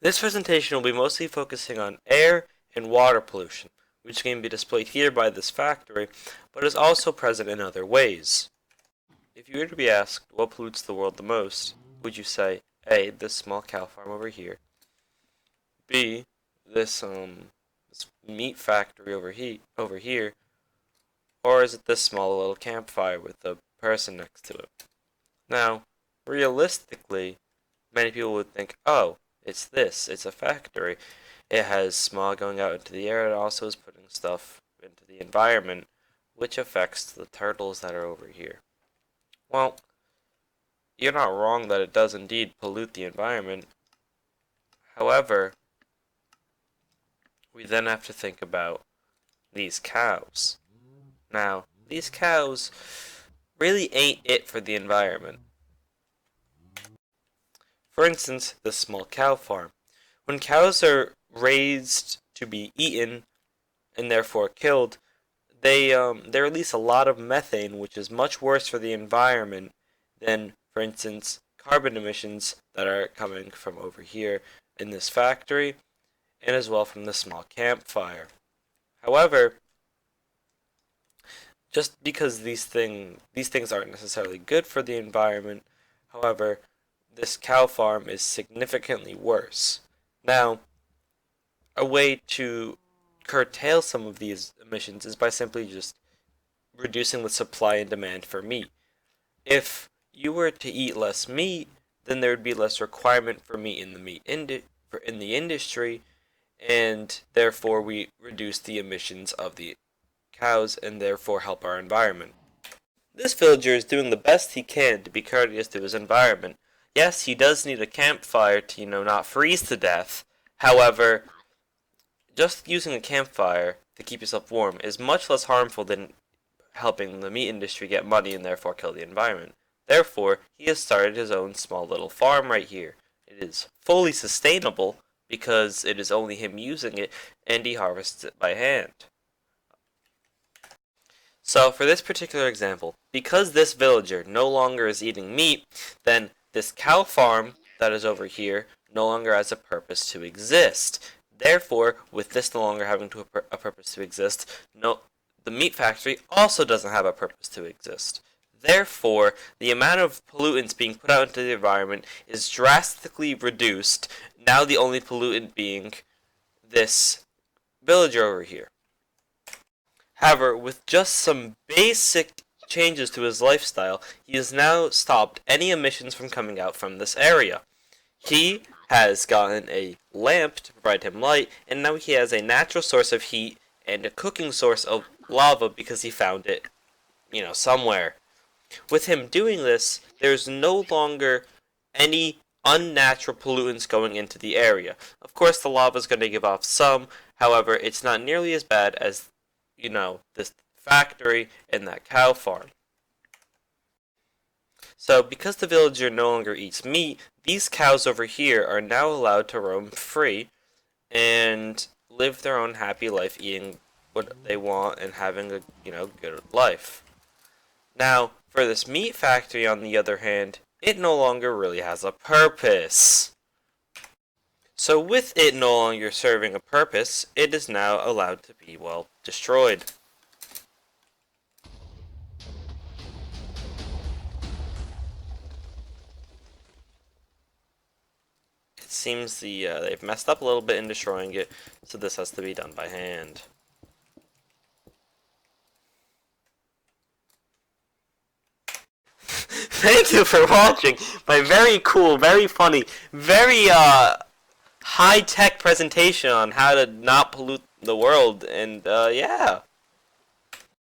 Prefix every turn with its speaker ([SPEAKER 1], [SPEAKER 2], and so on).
[SPEAKER 1] This presentation will be mostly focusing on air and water pollution, which can be displayed here by this factory, but is also present in other ways. If you were to be asked what pollutes the world the most, would you say A, this small cow farm over here, B, this meat factory over here, or is it this small little campfire with a person next to it? Now, realistically, many people would think, oh, it's a factory. It has smog going out into the air. It also is putting stuff into the environment, which affects the turtles that are over here. Well, you're not wrong that it does indeed pollute the environment. However, we then have to think about these cows. Now, these cows really ain't it for the environment. For instance, this small cow farm. When cows are raised to be eaten and therefore killed, they release a lot of methane, which is much worse for the environment than, for instance, carbon emissions that are coming from over here in this factory, and as well from the small campfire. However, just because these things aren't necessarily good for the environment, however, this cow farm is significantly worse. Now, a way to curtail some of these emissions is by simply just reducing the supply and demand for meat. If you were to eat less meat, then there would be less requirement for meat in the industry, and therefore we reduce the emissions of the cows and therefore help our environment. This villager is doing the best he can to be courteous to his environment. Yes, he does need a campfire to, not freeze to death. However, just using a campfire to keep yourself warm is much less harmful than helping the meat industry get money and therefore kill the environment. Therefore, he has started his own small little farm right here. It is fully sustainable because it is only him using it and he harvests it by hand. So for this particular example, because this villager no longer is eating meat, then this cow farm that is over here no longer has a purpose to exist. Therefore, with this no longer having a purpose to exist, the meat factory also doesn't have a purpose to exist. Therefore, the amount of pollutants being put out into the environment is drastically reduced, now the only pollutant being this villager over here. However, with just some basic changes to his lifestyle, he has now stopped any emissions from coming out from this area. He has gotten a lamp to provide him light, and now he has a natural source of heat and a cooking source of lava because he found it, somewhere. With him doing this, there's no longer any unnatural pollutants going into the area. Of course, the lava is going to give off some, however, it's not nearly as bad as, this factory and that cow farm. So, because the villager no longer eats meat, these cows over here are now allowed to roam free and live their own happy life, eating what they want and having a, good life. Now, for this meat factory, on the other hand, it no longer really has a purpose. So with it no longer serving a purpose, it is now allowed to be, destroyed. It seems they've messed up a little bit in destroying it, so this has to be done by hand. Thank you for watching my very cool, very funny, very high-tech presentation on how to not pollute the world, and yeah.